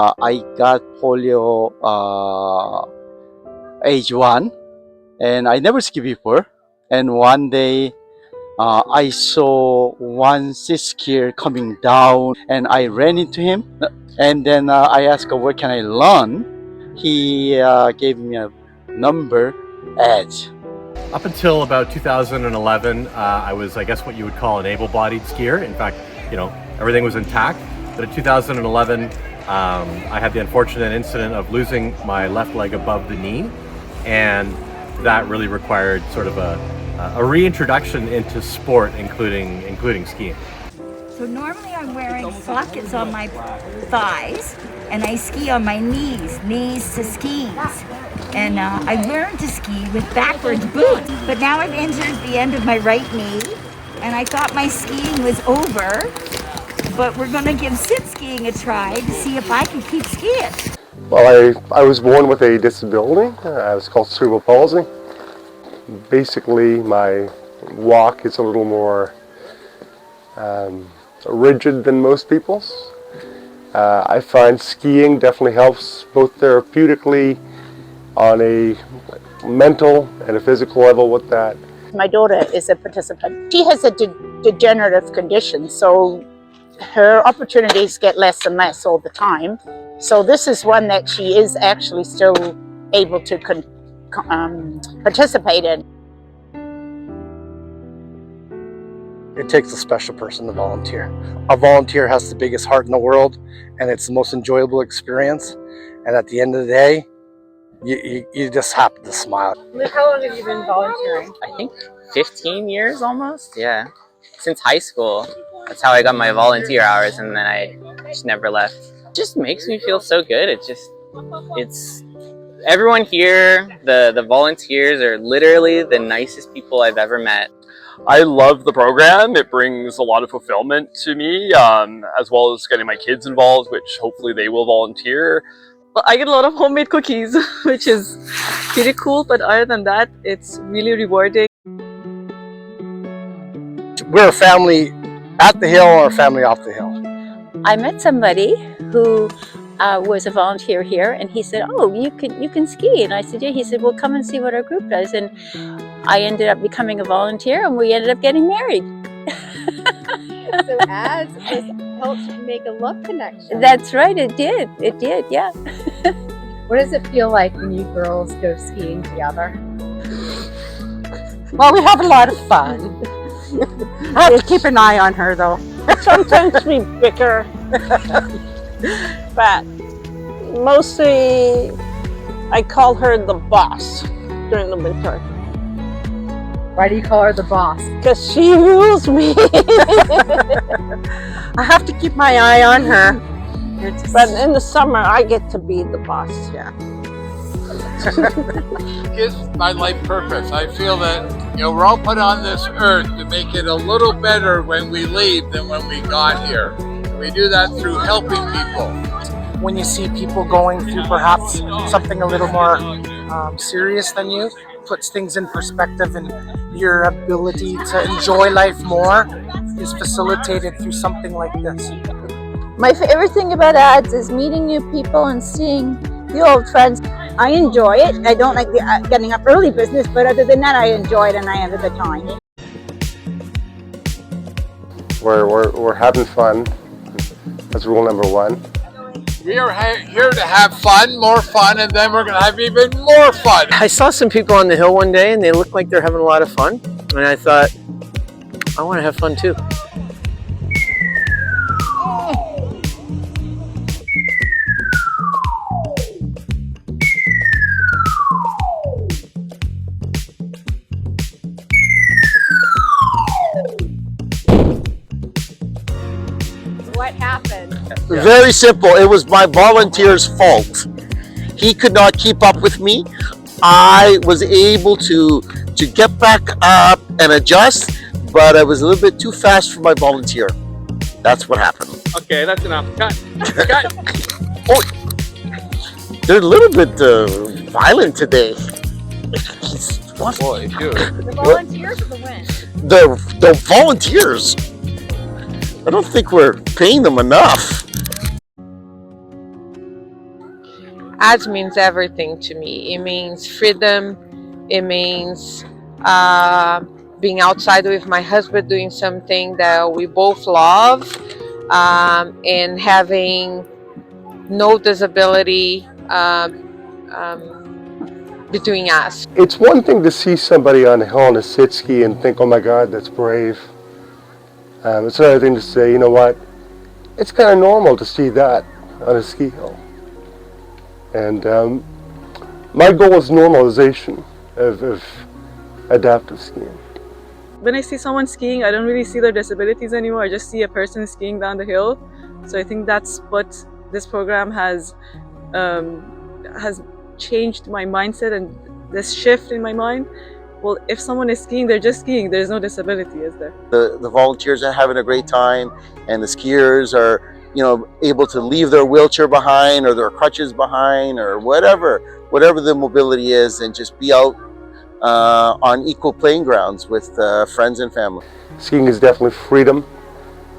I got polio age 1, and I never skied before. And one day, I saw one skier coming down, and I ran into him. And then I asked, "Where can I learn?" He gave me a number, Edge. Up until about 2011, I was, I guess, what you would call an able-bodied skier. In fact, everything was intact. But in 2011, I had the unfortunate incident of losing my left leg above the knee, and that really required sort of a reintroduction into sport, including skiing. So normally I'm wearing sockets on my thighs, and I ski on my knees to skis. And I learned to ski with backwards boots, but now I've injured the end of my right knee, and I thought my skiing was over, but we're gonna give sit skiing a try to see if I can keep skiing. Well, I was born with a disability. It's called cerebral palsy. Basically, my walk is a little more rigid than most people's. I find skiing definitely helps both therapeutically on a mental and a physical level with that. My daughter is a participant. She has a degenerative condition, so her opportunities get less and less all the time. So this is one that she is actually still able to participate in. It takes a special person to volunteer. A volunteer has the biggest heart in the world, and it's the most enjoyable experience. And at the end of the day, you just happen to smile. How long have you been volunteering? I think 15 years almost, yeah. Since high school. That's how I got my volunteer hours, and then I just never left. It just makes me feel so good. It's everyone here, the volunteers are literally the nicest people I've ever met. I love the program. It brings a lot of fulfillment to me, as well as getting my kids involved, which hopefully they will volunteer. Well, I get a lot of homemade cookies, which is pretty cool, but other than that, it's really rewarding. We're a family at the hill or a family off the hill. I met somebody who was a volunteer here, and he said, "Oh, you can ski." And I said, "Yeah." He said, "Well, come and see what our group does." And I ended up becoming a volunteer, and we ended up getting married. So as this helps you make a love connection. That's right, it did, yeah. What does it feel like when you girls go skiing together? Well, we have a lot of fun. I have to keep an eye on her, though. Sometimes we bicker, but mostly I call her the boss during the winter. Why do you call her the boss? Because she rules me. I have to keep my eye on her. But in the summer, I get to be the boss. Yeah. It's my life purpose. I feel that we're all put on this earth to make it a little better when we leave than when we got here. We do that through helping people. When you see people going through perhaps something a little more serious than you, puts things in perspective, and your ability to enjoy life more is facilitated through something like this. My favorite thing about ads is meeting new people and seeing the old friends. I enjoy it. I don't like the getting up early business, but other than that, I enjoy it and I have a good time. We're having fun. That's rule number one. We are here to have fun, more fun, and then we're going to have even more fun. I saw some people on the hill one day and they looked like they're having a lot of fun. And I thought, I want to have fun too. What happened? Very simple. It was my volunteer's fault. He could not keep up with me. I was able to get back up and adjust, but I was a little bit too fast for my volunteer. That's what happened. Okay, that's enough. Cut. Cut. Oh, they're a little bit violent today. Boy, dude. The volunteers or the win? The volunteers. I don't think we're paying them enough. Ads means everything to me. It means freedom. It means being outside with my husband doing something that we both love, and having no disability between us. It's one thing to see somebody on a hill on a sit ski and think, oh my God, that's brave. It's another thing to say, you know what, it's kind of normal to see that on a ski hill. And my goal is normalization of adaptive skiing. When I see someone skiing, I don't really see their disabilities anymore. I just see a person skiing down the hill. So I think that's what this program has changed my mindset, and this shift in my mind. Well, if someone is skiing, they're just skiing. There's no disability, is there? The volunteers are having a great time, and the skiers are, able to leave their wheelchair behind or their crutches behind or whatever the mobility is, and just be out on equal playing grounds with friends and family. Skiing is definitely freedom.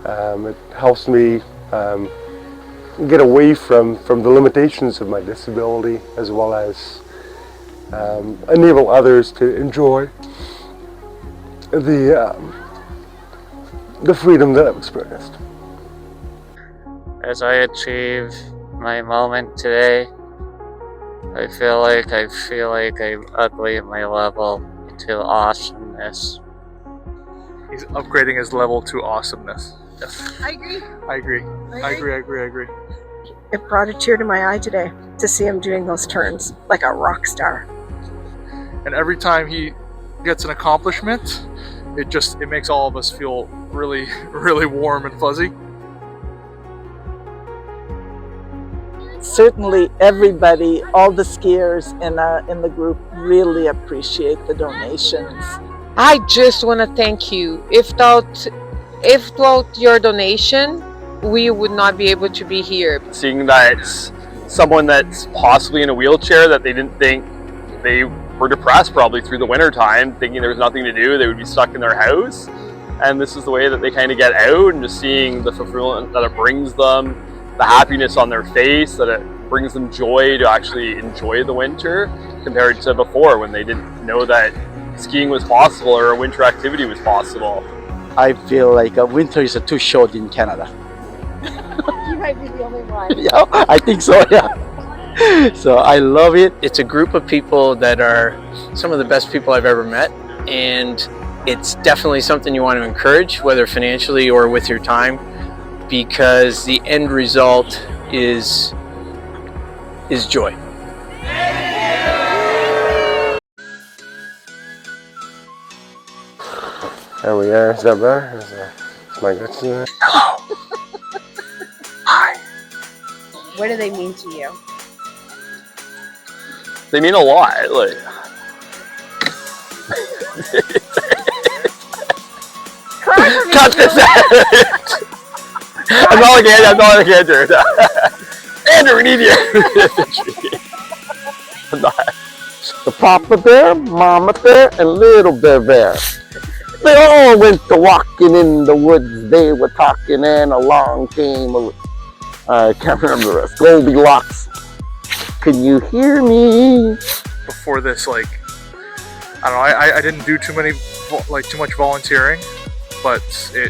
It helps me get away from the limitations of my disability, as well as enable others to enjoy the freedom that I've experienced. As I achieve my moment today, I feel like I've upgraded my level to awesomeness. He's upgrading his level to awesomeness. Yes. I agree. I agree. I agree. It brought a tear to my eye today to see him doing those turns like a rock star. And every time he gets an accomplishment, it makes all of us feel really, really warm and fuzzy. Certainly everybody, all the skiers in the group really appreciate the donations. I just want to thank you. If without your donation, we would not be able to be here. Seeing that someone that's possibly in a wheelchair, that they didn't think, they were depressed probably through the winter time, thinking there was nothing to do, they would be stuck in their house. And this is the way that they kind of get out, and just seeing the fulfillment that it brings them, the happiness on their face, that it brings them joy to actually enjoy the winter compared to before, when they didn't know that skiing was possible or a winter activity was possible. I feel like winter is too short in Canada. You might be the only one. Yeah, I think so, yeah. So I love it. It's a group of people that are some of the best people I've ever met, and it's definitely something you want to encourage, whether financially or with your time, because the end result is joy. There we are. Is that better? Is my guts in there? Hello. Hi. What do they mean to you? They mean a lot. Like, cut this out. I'm not like Andrew. Andrew, we need you. I'm not. The Papa Bear, Mama Bear, and Little Bear. They all went to walking in the woods. They were talking, and along came I can't remember the rest. Goldilocks. Can you hear me? Before this, I don't know, I didn't do too much volunteering, but I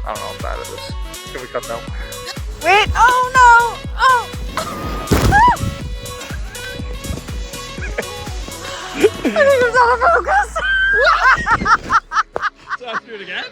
don't know how bad it is. Can we cut now? Wait, oh no! Oh! I think it's out of focus! So I have to do it again?